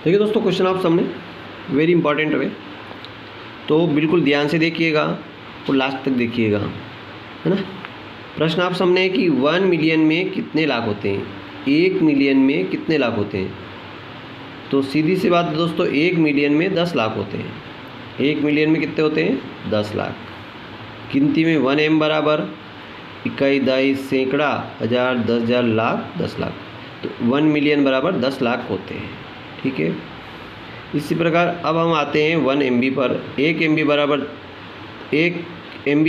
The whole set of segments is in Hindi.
देखिए दोस्तों, क्वेश्चन आप सामने वेरी इंपॉर्टेंट है, तो बिल्कुल ध्यान से देखिएगा और लास्ट तक देखिएगा, है ना। प्रश्न आप सामने है कि 1 मिलियन में कितने लाख होते हैं, 1 मिलियन में कितने लाख होते हैं। तो सीधी सी बात है दोस्तों, 1 मिलियन में 10 लाख होते हैं। 1 मिलियन में कितने होते हैं, 10 लाख। गिनती में 1m बराबर इकाई, दाई, सैकड़ा, हज़ार, 10,000, लाख, 10 लाख। तो 1 मिलियन बराबर 10 लाख होते हैं, ठीक है। इसी प्रकार अब हम आते हैं 1 MB पर। 1 MB बराबर 1 MB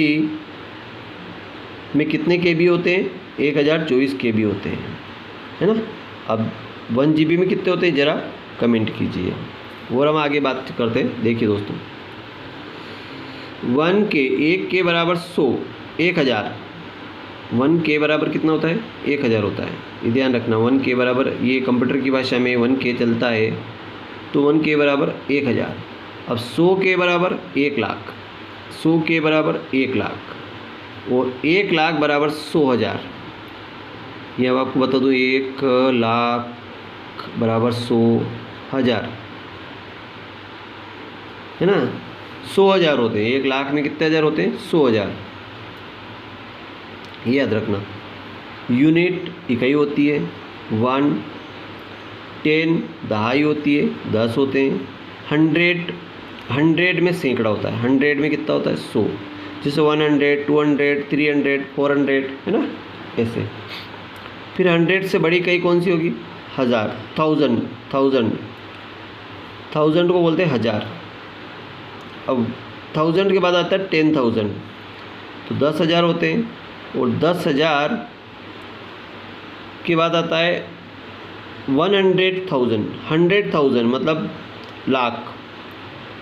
में कितने KB होते हैं, 1024 KB होते हैं, है ना। अब 1 GB में कितने होते हैं ज़रा कमेंट कीजिए और हम आगे बात करते हैं। देखिए दोस्तों, 1 के बराबर 100, 1000। 1 के बराबर कितना होता है, 1000 होता है। ये ध्यान रखना, 1 के बराबर, ये कंप्यूटर की भाषा में 1 के चलता है, तो 1 के बराबर 1000। अब 100 के बराबर 1 लाख, 100 के बराबर 1 लाख, और 1 लाख बराबर 100,000। ये अब आपको बता दूँ, 1 लाख बराबर 100,000, है ना। 100,000 होते हैं। 1 लाख में कितने हज़ार होते हैं, 100,000। याद रखना। यूनिट इकाई होती है 1, 10 दहाई होती है 10 होते हैं। 100 में सैकड़ा होता है। 100 में कितना होता है, 100। जैसे 100, 200, 300, 400, है ना, ऐसे। फिर 100 से बड़ी इकाई कौन सी होगी, 1000, 1000 को बोलते हैं 1000। अब 1000 के बाद आता है 10,000, तो 10,000 होते हैं। और 10,000 के बाद आता है 100,000। 100,000 मतलब लाख।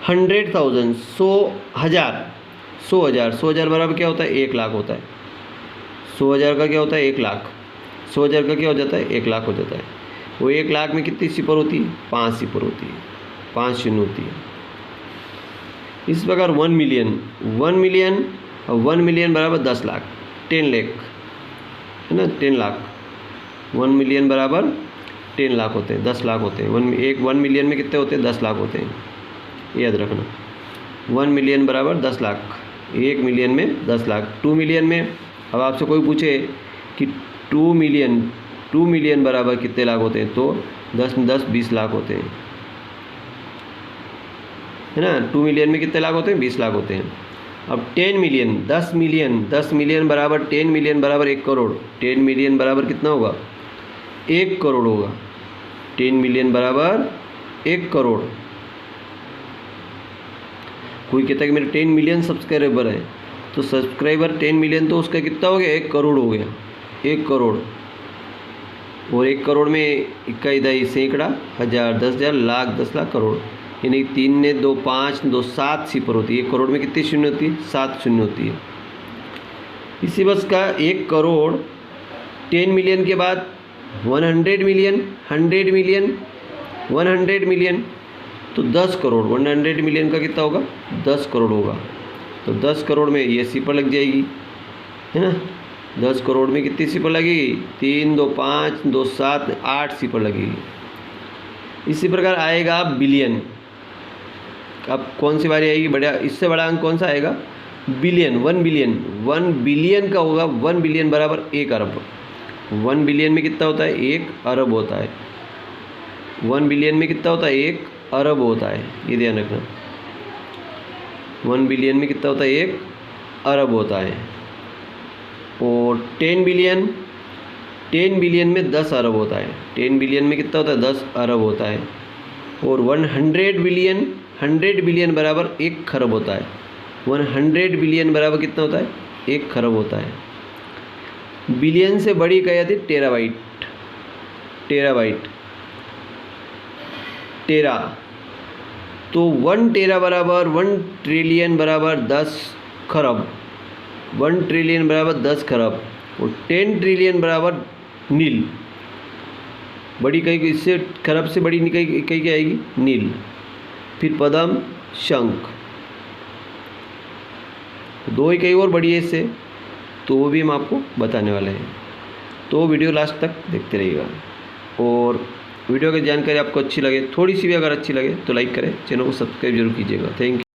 100,000 100,000, 100,000 बराबर क्या होता है, 1 लाख होता है। 100,000 का क्या होता है, 1 लाख। 100,000 का क्या हो जाता है, 1 लाख हो जाता है। वो 1 लाख में कितनी सिपर होती है, 5 सिपर होती है, 5 शून्य होती है। इस प्रकार 1 मिलियन, 1 मिलियन बराबर 10 लाख, 10 लाख, है ना, 10 लाख। 1 मिलियन बराबर 10 लाख होते हैं, 10 लाख होते हैं। 1 मिलियन में कितने होते हैं, 10 लाख होते हैं, याद रखना। 1 मिलियन बराबर 10 लाख, 1 मिलियन में 10 लाख। 2 मिलियन में, अब आपसे कोई पूछे कि 2 मिलियन बराबर कितने लाख होते हैं, तो 10 में 10 20 लाख होते हैं, है ना। 2 मिलियन में कितने लाख होते हैं, 20 लाख होते हैं। अब 10 मिलियन, 10 मिलियन बराबर 10 मिलियन बराबर 1 करोड़। 10 मिलियन बराबर कितना होगा, 1 करोड़ होगा। 10 मिलियन बराबर 1 करोड़। कोई कहता है कि मेरे 10 मिलियन सब्सक्राइबर हैं, तो सब्सक्राइबर 10 मिलियन, तो उसका कितना हो गया, 1 करोड़ हो गया, 1 करोड़। और 1 करोड़ में इकाई, दाई, सैकड़ा, हज़ार, 10,000, लाख, 10 लाख, करोड़। यानी 3 ने 2 5, 2 7 सिपर होती है। 1 करोड़ में कितनी शून्य होती है, 7 शून्य होती है। इसी बस का 1 करोड़ 10 मिलियन के बाद 100 मिलियन, 100 मिलियन, 100 मिलियन, तो 10 करोड़। 100 मिलियन का कितना होगा, 10 करोड़ होगा। तो 10 करोड़ में ये सिपर लग जाएगी, है ना। 10 करोड़ में कितनी सिपर लगेगी, 3 2 5 2 7 8 सिपर लगेगी। इसी प्रकार आएगा बिलियन। अब कौन सी बारी आएगी, बड़ा, इससे बड़ा अंक कौन सा आएगा, बिलियन। 1 बिलियन, 1 बिलियन का होगा 1 बिलियन बराबर 1 अरब। 1 बिलियन में कितना होता है, 1 अरब होता है। 1 बिलियन में कितना होता है, 1 अरब होता है, ये ध्यान रखना। 1 बिलियन में कितना होता है, 1 अरब होता है। और 10 बिलियन में 10 अरब होता है। 10 बिलियन में कितना होता है, 10 अरब होता है। और 100 बिलियन बराबर 1 खरब होता है। 100 बिलियन बराबर कितना होता है, 1 खरब होता है। बिलियन से बड़ी इकाई आती है टेराबाइट। टेरा, तो 1 टेरा बराबर 1 ट्रिलियन बराबर 10 खरब। 1 ट्रिलियन बराबर 10 खरब। और 10 ट्रिलियन बराबर नील। बड़ी इकाई, इससे खरब से बड़ी इकाई क्या आएगी, नील। फिर पदम, शंख, 2 इकाई और बड़ी है इससे, तो वो भी हम आपको बताने वाले हैं। तो वीडियो लास्ट तक देखते रहिएगा। और वीडियो की जानकारी आपको अच्छी लगे, थोड़ी सी भी अगर अच्छी लगे तो लाइक करें, चैनल को सब्सक्राइब जरूर कीजिएगा। Thank you.